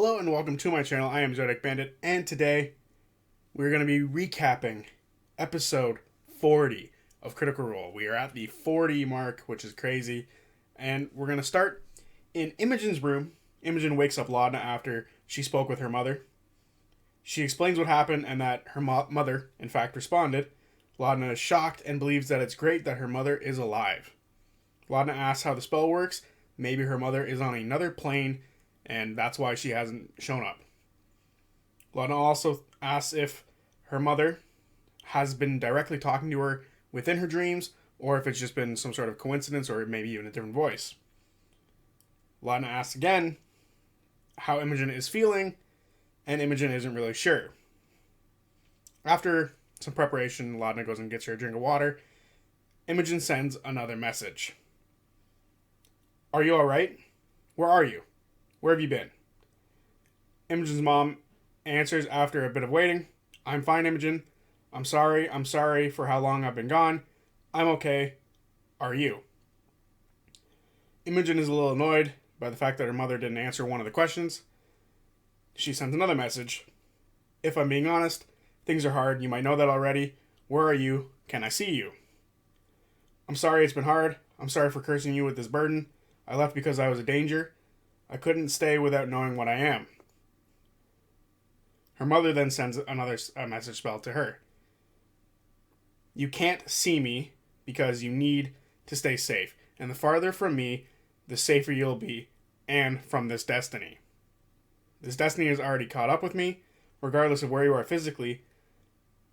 Hello and welcome to my channel. I am Zodiac Bandit, and today we're going to be recapping episode 40 of Critical Role. We are at the 40 mark, which is crazy, and we're going to start in Imogen's room. Imogen wakes up Laudna after she spoke with her mother. She explains what happened and that her mother, in fact, responded. Laudna is shocked and believes that it's great that her mother is alive. Laudna asks how the spell works. Maybe her mother is on another plane, and that's why she hasn't shown up. Laudna also asks if her mother has been directly talking to her within her dreams, or if it's just been some sort of coincidence, or maybe even a different voice. Laudna asks again how Imogen is feeling, and Imogen isn't really sure. After some preparation, Laudna goes and gets her a drink of water. Imogen sends another message. Are you alright? Where are you? Where have you been? Imogen's mom answers after a bit of waiting. I'm fine, Imogen. I'm sorry for how long I've been gone. I'm okay. Are you? Imogen is a little annoyed by the fact that her mother didn't answer one of the questions. She sends another message. If I'm being honest, things are hard. You might know that already. Where are you? Can I see you? I'm sorry it's been hard. I'm sorry for cursing you with this burden. I left because I was a danger. I couldn't stay without knowing what I am. Her mother then sends another message spell to her. You can't see me because you need to stay safe. And the farther from me, the safer you'll be, and from this destiny. This destiny has already caught up with me, regardless of where you are physically.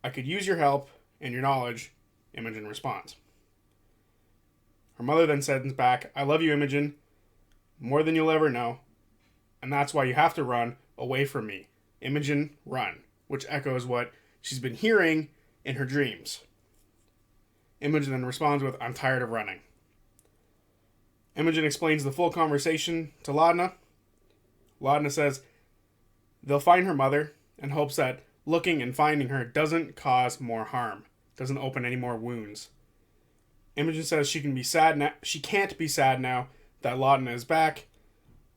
I could use your help and your knowledge, Imogen responds. Her mother then sends back, I love you, Imogen, more than you'll ever know, and that's why you have to run away from me. Imogen, run, which echoes what she's been hearing in her dreams. Imogen then responds with, I'm tired of running. Imogen explains the full conversation to Laudna. Laudna says they'll find her mother and hopes that looking and finding her doesn't cause more harm, doesn't open any more wounds. Imogen says she can be sad now. She can't be sad now that Laudna is back.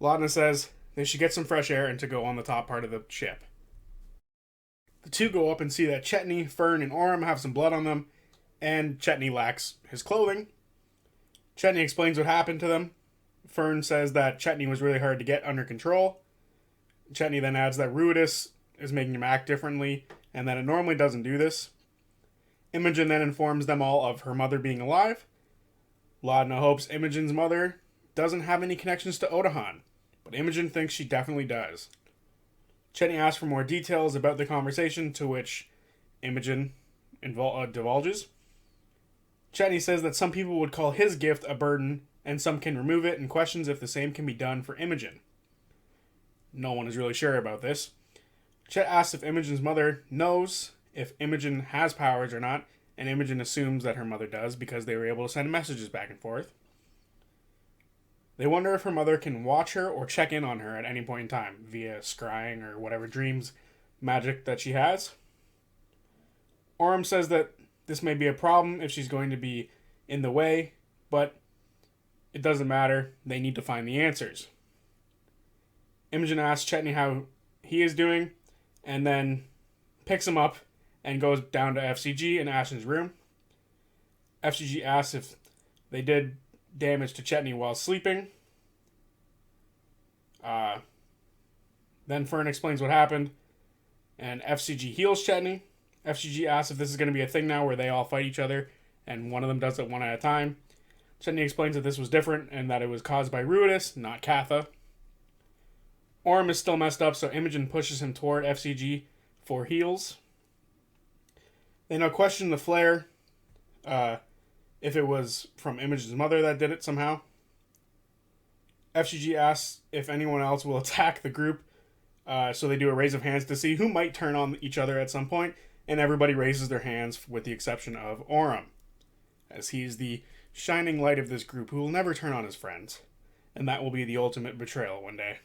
Laudna says they should get some fresh air and to go on the top part of the ship. The two go up and see that Chetney, Fern, and Orem have some blood on them, and Chetney lacks his clothing. Chetney explains what happened to them. Fern says that Chetney was really hard to get under control. Chetney then adds that Ruidus is making him act differently, and that it normally doesn't do this. Imogen then informs them all of her mother being alive. Laudna hopes Imogen's mother doesn't have any connections to Odahan, but Imogen thinks she definitely does. Chetney asks for more details about the conversation, to which Imogen divulges. Chetney says that some people would call his gift a burden, and some can remove it, and questions if the same can be done for Imogen. No one is really sure about this. Chet asks if Imogen's mother knows if Imogen has powers or not, and Imogen assumes that her mother does because they were able to send messages back and forth. They wonder if her mother can watch her or check in on her at any point in time via scrying or whatever dreams magic that she has. Orem says that this may be a problem if she's going to be in the way, but it doesn't matter. They need to find the answers. Imogen asks Chetney how he is doing, and then picks him up and goes down to FCG in Ashen's room. FCG asks if they did damage to Chetney while sleeping. Then Fern explains what happened, and FCG heals Chetney. FCG asks if this is going to be a thing now where they all fight each other, and one of them does it one at a time. Chetney explains that this was different, and that it was caused by Ruidus, not Katha. Orem is still messed up, so Imogen pushes him toward FCG for heals. They now question the flare, if it was from Imogen's mother that did it somehow. FCG asks if anyone else will attack the group, so they do a raise of hands to see who might turn on each other at some point, and everybody raises their hands with the exception of Orem, as he's the shining light of this group who will never turn on his friends, and that will be the ultimate betrayal one day.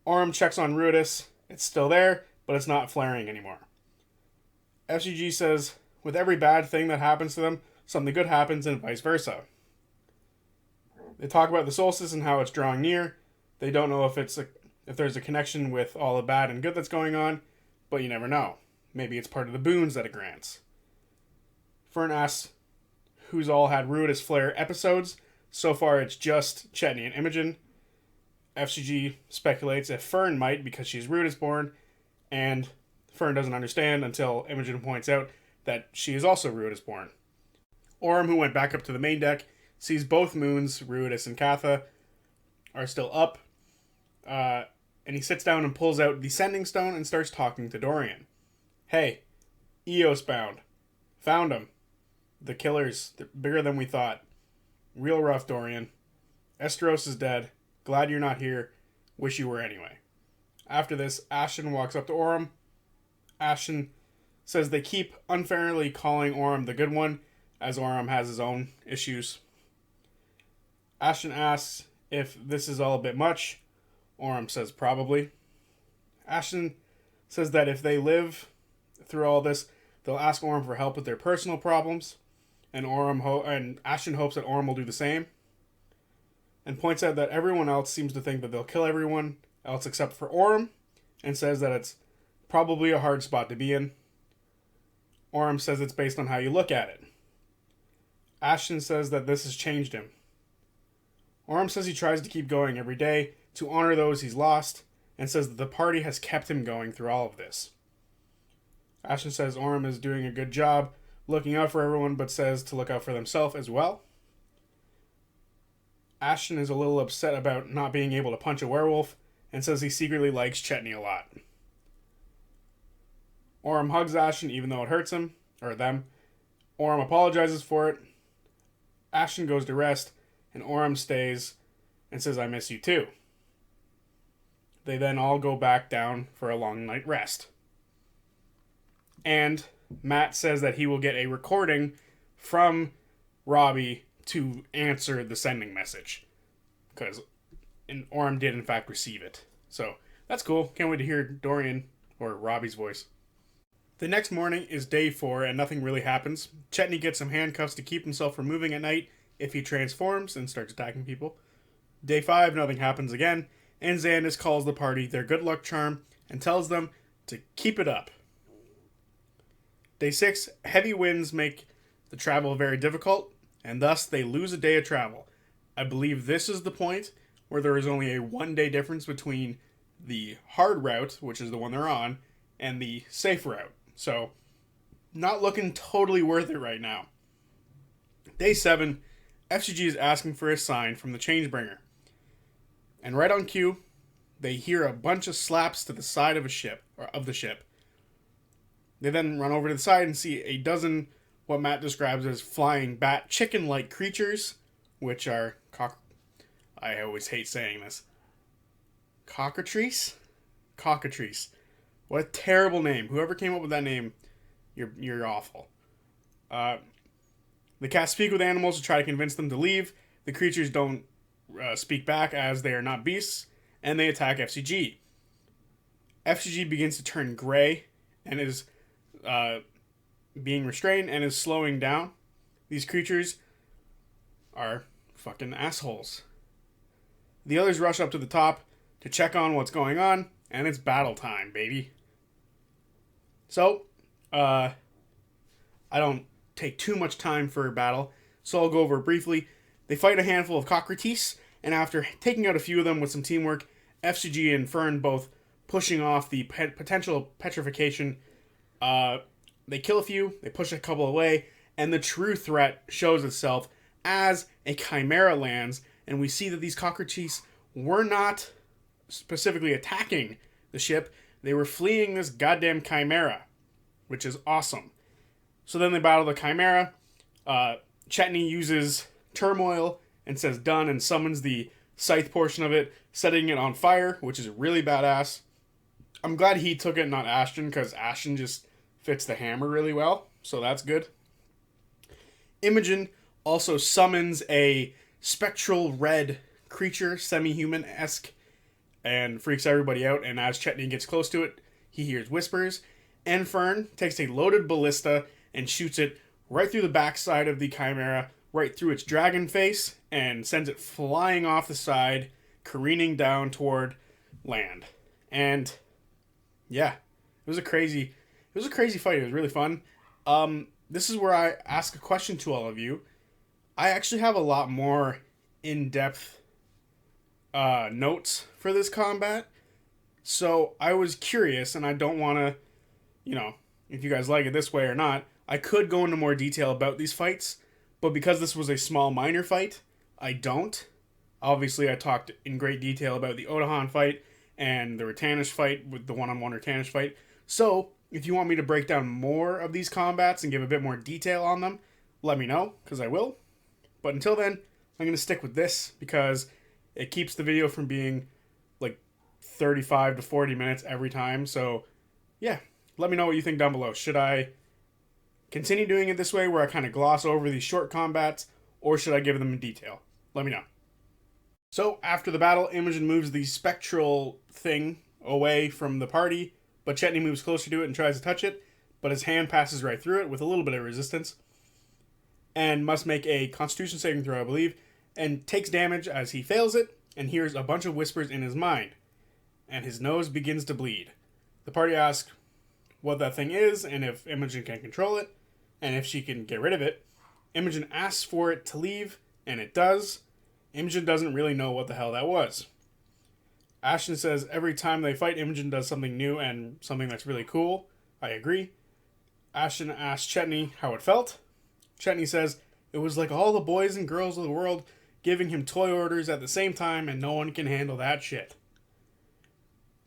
Orem checks on Ruidus. It's still there, but it's not flaring anymore. FCG says, with every bad thing that happens to them, something good happens and vice versa. They talk about the solstice and how it's drawing near. They don't know if if there's a connection with all the bad and good that's going on, but you never know. Maybe it's part of the boons that it grants. Fern asks who's all had Ruidus Flare episodes. So far, it's just Chetney and Imogen. FCG speculates if Fern might because she's Ruidus born, and Fern doesn't understand until Imogen points out that she is also Ruidus born. Orm, who went back up to the main deck, sees both moons, Ruidus and Katha, are still up, and he sits down and pulls out the Sending Stone and starts talking to Dorian. Hey, Eos bound. Found them. The killers, they're bigger than we thought. Real rough, Dorian. Esteros is dead. Glad you're not here. Wish you were anyway. After this, Ashton walks up to Orm. Ashton says they keep unfairly calling Orm the good one, as Orm has his own issues. Ashton asks if this is all a bit much. Orm says probably. Ashton says that if they live through all this, they'll ask Orm for help with their personal problems, and Ashton hopes that Orm will do the same, and points out that everyone else seems to think that they'll kill everyone else except for Orm, and says that it's probably a hard spot to be in. Orm says it's based on how you look at it. Ashton says that this has changed him. Orm says he tries to keep going every day to honor those he's lost, and says that the party has kept him going through all of this. Ashton says Orm is doing a good job looking out for everyone, but says to look out for themselves as well. Ashton is a little upset about not being able to punch a werewolf, and says he secretly likes Chetney a lot. Orm hugs Ashton even though it hurts him, or them. Orm apologizes for it. Ashton goes to rest, and Orm stays and says, I miss you too. They then all go back down for a long night rest. And Matt says that he will get a recording from Robbie to answer the sending message. And Orm did in fact receive it. So that's cool. Can't wait to hear Dorian or Robbie's voice. The next morning is day 4 and nothing really happens. Chetney gets some handcuffs to keep himself from moving at night if he transforms and starts attacking people. Day 5, nothing happens again, and Xandis calls the party their good luck charm and tells them to keep it up. Day 6, heavy winds make the travel very difficult, and thus they lose a day of travel. I believe this is the point where there is only a 1-day difference between the hard route, which is the one they're on, and the safe route. So, not looking totally worth it right now. Day 7, FCG is asking for a sign from the Changebringer. And right on cue, they hear a bunch of slaps to the side of the ship. They then run over to the side and see a dozen what Matt describes as flying bat chicken-like creatures, which are I always hate saying this. Cockatrice? Cockatrice. What a terrible name. Whoever came up with that name, you're awful. The cats speak with animals to try to convince them to leave. The creatures don't speak back as they are not beasts, and they attack FCG. FCG begins to turn gray and is being restrained and is slowing down. These creatures are fucking assholes. The others rush up to the top to check on what's going on, and it's battle time, baby. So, I don't take too much time for a battle, so I'll go over it briefly. They fight a handful of Cockatrice, and after taking out a few of them with some teamwork, FCG and Fern both pushing off the potential petrification. They kill a few, they push a couple away, and the true threat shows itself as a Chimera lands, and we see that these Cockatrice were not specifically attacking the ship. They were fleeing this goddamn Chimera, which is awesome. So then they battle the Chimera. Chetney uses Turmoil and says done and summons the scythe portion of it, setting it on fire, which is really badass. I'm glad he took it, not Ashton, because Ashton just fits the hammer really well, so that's good. Imogen also summons a spectral red creature, semi-human-esque, and freaks everybody out, and as Chetney gets close to it, he hears whispers, and Fern takes a loaded ballista and shoots it right through the backside of the Chimera, right through its dragon face, and sends it flying off the side, careening down toward land. And yeah, it was a crazy fight. It was really fun. This is where I ask a question to all of you. I actually have a lot more in-depth notes for this combat. So I was curious, and I don't want to, if you guys like it this way or not, I could go into more detail about these fights, but because this was a small minor fight, I don't. Obviously, I talked in great detail about the Odahan fight and the Ratanish fight with the one-on-one Ratanish fight. So, if you want me to break down more of these combats and give a bit more detail on them, let me know, because I will. But until then, I'm going to stick with this because it keeps the video from being like 35 to 40 minutes every time. So, yeah, let me know what you think down below. Should I continue doing it this way where I kind of gloss over these short combats, or should I give them in detail? Let me know. So, after the battle, Imogen moves the spectral thing away from the party, but Chetney moves closer to it and tries to touch it, but his hand passes right through it with a little bit of resistance, and must make a Constitution saving throw, I believe, and takes damage as he fails it, and hears a bunch of whispers in his mind, and his nose begins to bleed. The party asks what that thing is, and if Imogen can control it, and if she can get rid of it. Imogen asks for it to leave, and it does. Imogen doesn't really know what the hell that was. Ashton says every time they fight, Imogen does something new and something that's really cool. I agree. Ashton asks Chetney how it felt. Chetney says it was like all the boys and girls of the world giving him toy orders at the same time, and no one can handle that shit.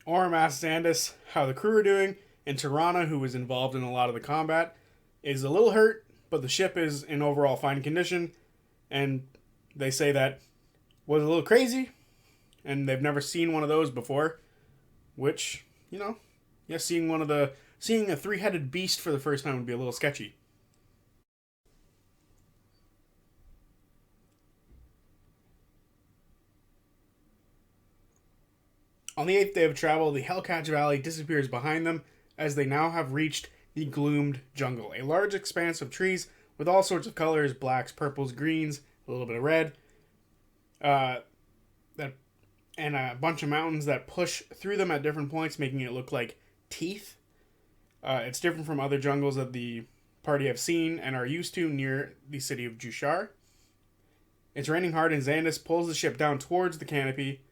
Orm asks Xandis how the crew are doing, and Tirana, who was involved in a lot of the combat, is a little hurt, but the ship is in overall fine condition, and they say that was a little crazy, and they've never seen one of those before, which, seeing a three-headed beast for the first time would be a little sketchy. On the 8th day of travel, the Hellcatch Valley disappears behind them as they now have reached the Gloomed Jungle, a large expanse of trees with all sorts of colors, blacks, purples, greens, a little bit of red, and a bunch of mountains that push through them at different points, making it look like teeth. It's different from other jungles that the party have seen and are used to near the city of Jushar. It's raining hard, and Xandis pulls the ship down towards the canopy.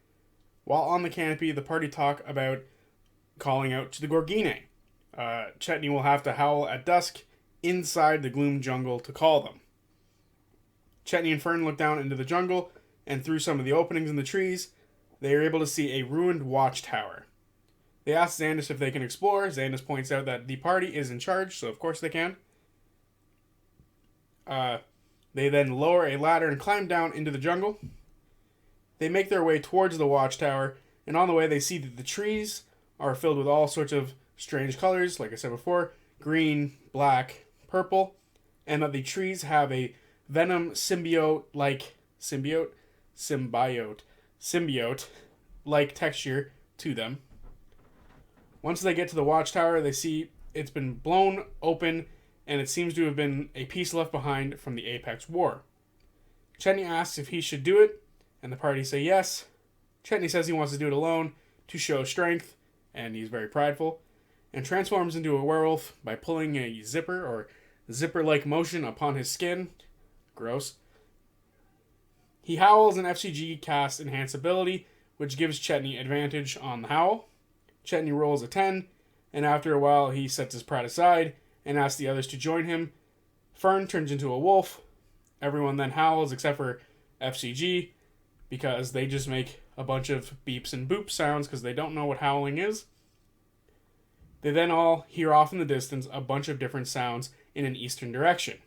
While on the canopy, the party talk about calling out to the Gorgine. Chetney will have to howl at dusk inside the Gloom jungle to call them. Chetney and Fern look down into the jungle, and through some of the openings in the trees, they are able to see a ruined watchtower. They ask Xandis if they can explore. Xandis points out that the party is in charge, so of course they can. They then lower a ladder and climb down into the jungle. They make their way towards the watchtower, and on the way they see that the trees are filled with all sorts of strange colors, like I said before, green, black, purple, and that the trees have a venom symbiote-like texture to them. Once they get to the watchtower, they see it's been blown open, and it seems to have been a piece left behind from the Apex War. Chetney asks if he should do it, and the party say yes. Chetney says he wants to do it alone to show strength, and he's very prideful, and transforms into a werewolf by pulling a zipper-like motion upon his skin. Gross. He howls, and FCG casts Enhance Ability, which gives Chetney advantage on the howl. Chetney rolls a 10, and after a while he sets his pride aside and asks the others to join him. Fern turns into a wolf. Everyone then howls except for FCG, because they just make a bunch of beeps and boop sounds because they don't know what howling is. They then all hear off in the distance a bunch of different sounds in an eastern direction.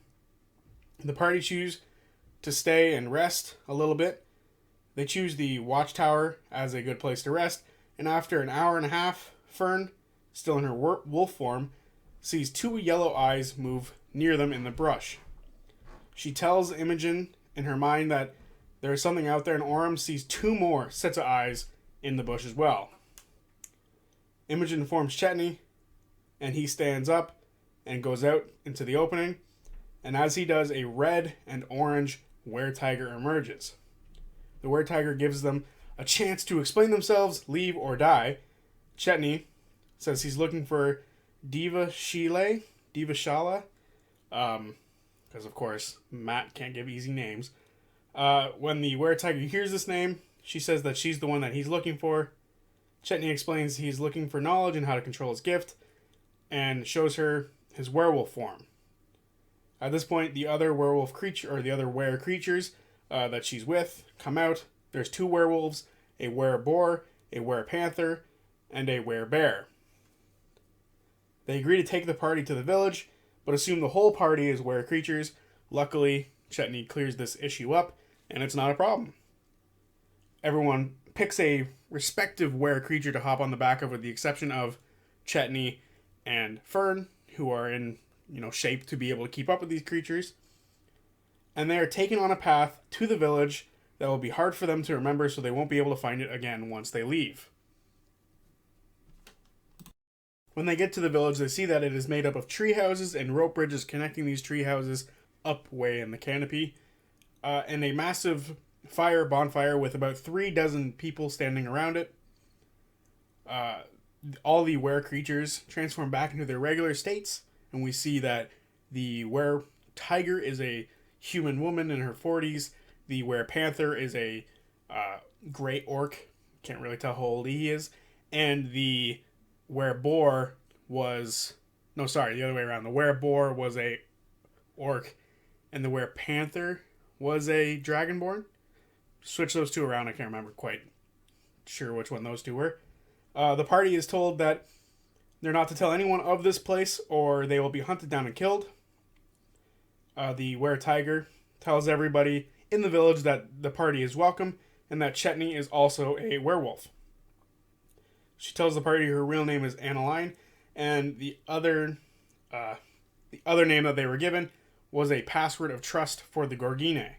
The party choose to stay and rest a little bit. They choose the watchtower as a good place to rest, and after an hour and a half, Fern, still in her wolf form, sees two yellow eyes move near them in the brush. She tells Imogen in her mind that there is something out there, and Orm sees two more sets of eyes in the bush as well. Imogen informs Chetney, and he stands up and goes out into the opening, and as he does, a red and orange were-tiger emerges. The were-tiger gives them a chance to explain themselves, leave, or die. Chetney says he's looking for Diva Shala, because of course Matt can't give easy names. When the were-tiger hears this name, she says that she's the one that he's looking for. Chetney explains he's looking for knowledge and how to control his gift, and shows her his werewolf form. At this point, the other werewolf creature, or the other were creatures that she's with, come out. There's 2 werewolves, a were boar, a were panther, and a were bear. They agree to take the party to the village, but assume the whole party is were creatures. Luckily, Chetney clears this issue up, and it's not a problem. Everyone picks a respective were creature to hop on the back of, with the exception of Chetney and Fern, who are in shape to be able to keep up with these creatures. And they are taken on a path to the village that will be hard for them to remember, so they won't be able to find it again once they leave. When they get to the village, they see that it is made up of tree houses and rope bridges connecting these tree houses up way in the canopy, and a massive bonfire with about 3 dozen people standing around it. All the were creatures transform back into their regular states, and we see that the were tiger is a human woman in her 40s. The were panther is a gray orc. Can't really tell how old he is. And the were boar was... No, sorry, the other way around. The were boar was a orc, and the were panther was a dragonborn. Switch those 2 around. I can't remember quite sure which one those 2 were. The party is told that they're not to tell anyone of this place, or they will be hunted down and killed. The were tiger tells everybody in the village that the party is welcome, and that Chetney is also a werewolf. She tells the party her real name is Annaline, and the other name that they were given was a password of trust for the Gorgine.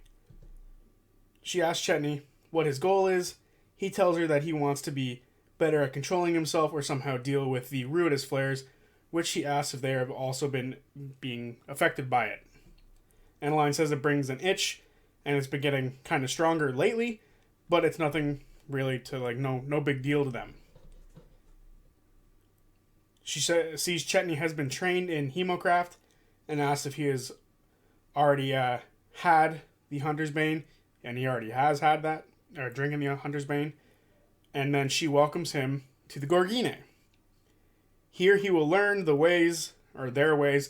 She asks Chetney what his goal is. He tells her that he wants to be better at controlling himself or somehow deal with the Ruidus flares, which she asks if they have also been being affected by it. Annaline says it brings an itch, and it's been getting kind of stronger lately, but it's nothing really to no big deal to them. She sees Chetney has been trained in hemocraft and asks if he has already had the Hunter's Bane, and he already has had that, or drinking the Hunter's Bane. And then she welcomes him to the Gorgine. Here he will learn the ways, or their ways,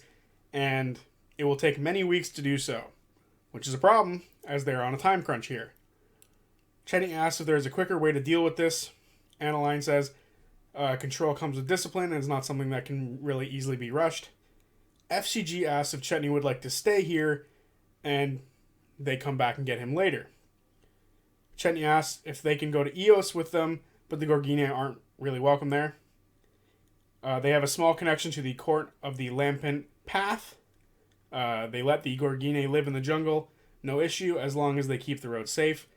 and it will take many weeks to do so, which is a problem, as they're on a time crunch here. Chetney asks if there's a quicker way to deal with this. Annaline says control comes with discipline and is not something that can really easily be rushed. FCG asks if Chetney would like to stay here, and they come back and get him later. Chetney asks if they can go to Eos with them, but the Gorgine aren't really welcome there. They have a small connection to the court of the Lampent Path. They let the Gorgine live in the jungle, no issue, as long as they keep the road safe.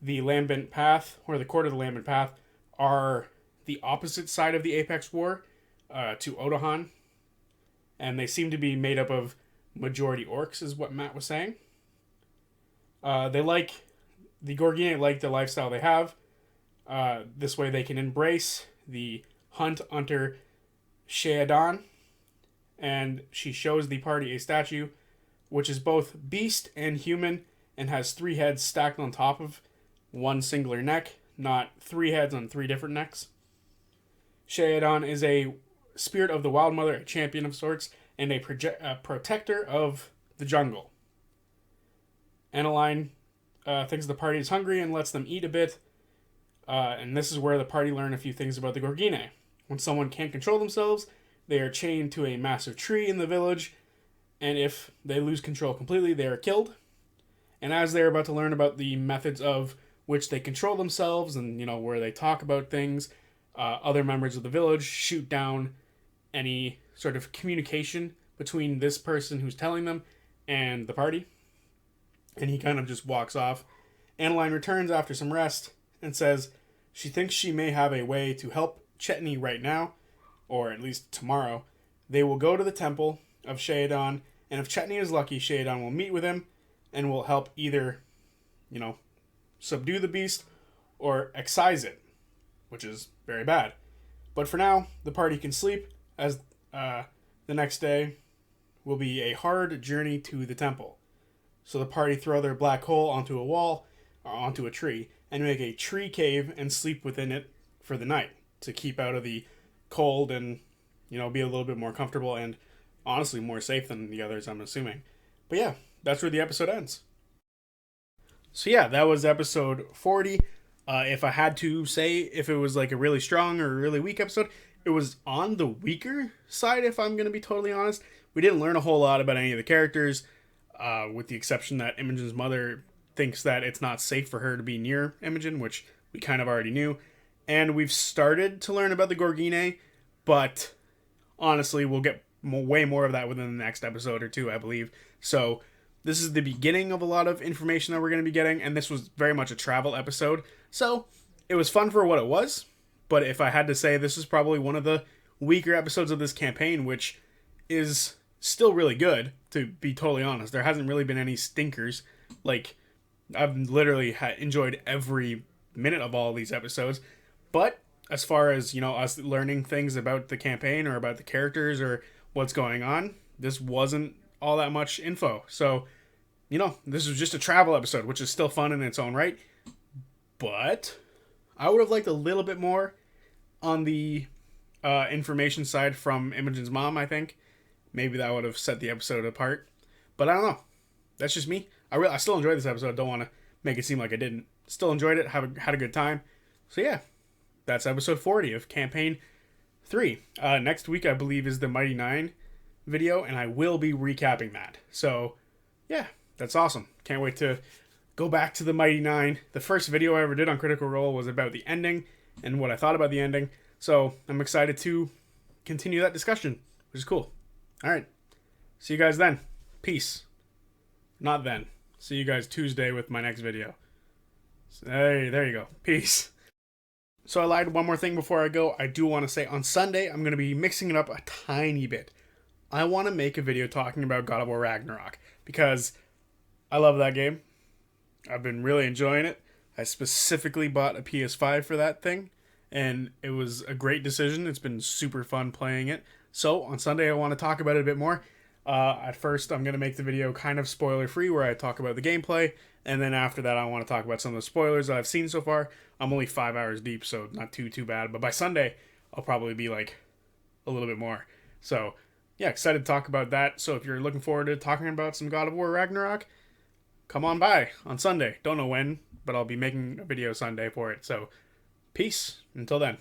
The Lambent Path, or the court of the Lambent Path, are the opposite side of the Apex War to Odahan, and they seem to be made up of majority orcs, is what Matt was saying. The Gorgine like the lifestyle they have. This way they can embrace the hunt under Sheadan, and she shows the party a statue which is both beast and human and has 3 heads stacked on top of one singular neck, not 3 heads on 3 different necks. Sheadan is a spirit of the Wild Mother, a champion of sorts, and a protector of the jungle. Annaline thinks the party is hungry and lets them eat a bit. And this is where the party learn a few things about the Gorgine. When someone can't control themselves, they are chained to a massive tree in the village, and if they lose control completely, they are killed. And as they're about to learn about the methods of which they control themselves and, where they talk about things, other members of the village shoot down any sort of communication between this person who's telling them and the party. And he kind of just walks off. Annaline returns after some rest and says she thinks she may have a way to help Chetney right now, or at least tomorrow. They will go to the temple of Sheadan, and if Chetney is lucky, Sheadan will meet with him and will help either, subdue the beast or excise it, which is very bad. But for now, the party can sleep, as the next day will be a hard journey to the temple. So the party throw their black hole onto a wall, or onto a tree, and make a tree cave and sleep within it for the night to keep out of the cold and, be a little bit more comfortable and honestly more safe than the others, I'm assuming. But yeah, that's where the episode ends. So yeah, that was episode 40. If I had to say if it was like a really strong or a really weak episode, it was on the weaker side, if I'm going to be totally honest. We didn't learn a whole lot about any of the characters, with the exception that Imogen's mother thinks that it's not safe for her to be near Imogen, which we kind of already knew. And we've started to learn about the Gorgine, but honestly, we'll get way more of that within the next episode or two, I believe. So this is the beginning of a lot of information that we're going to be getting, and this was very much a travel episode. So it was fun for what it was, but if I had to say, this is probably one of the weaker episodes of this campaign, which is still really good, to be totally honest. There hasn't really been any stinkers. Like, I've literally enjoyed every minute of all of these episodes. But as far as, us learning things about the campaign or about the characters or what's going on, this wasn't all that much info. So, this was just a travel episode, which is still fun in its own right. But I would have liked a little bit more on the information side from Imogen's mom, I think. Maybe that would have set the episode apart. But I don't know. That's just me. I still enjoyed this episode. Don't want to make it seem like I didn't. Still enjoyed it. Had a good time. So yeah, that's episode 40 of Campaign 3. Next week, I believe, is the Mighty 9 video, and I will be recapping that. So yeah, that's awesome. Can't wait to go back to the Mighty 9. The first video I ever did on Critical Role was about the ending and what I thought about the ending. So I'm excited to continue that discussion, which is cool. All right. See you guys then. Peace. Not then. See you guys Tuesday with my next video. There you go. Peace. So I lied one more thing before I go. I do want to say on Sunday, I'm going to be mixing it up a tiny bit. I want to make a video talking about God of War Ragnarok because I love that game. I've been really enjoying it. I specifically bought a PS5 for that thing, and it was a great decision. It's been super fun playing it. So on Sunday, I want to talk about it a bit more. At first, I'm going to make the video kind of spoiler-free where I talk about the gameplay, and then after that, I want to talk about some of the spoilers that I've seen so far. I'm only 5 hours deep, so not too bad. But by Sunday, I'll probably be like a little bit more. So yeah, excited to talk about that. So if you're looking forward to talking about some God of War Ragnarok, come on by on Sunday. Don't know when, but I'll be making a video Sunday for it. So peace until then.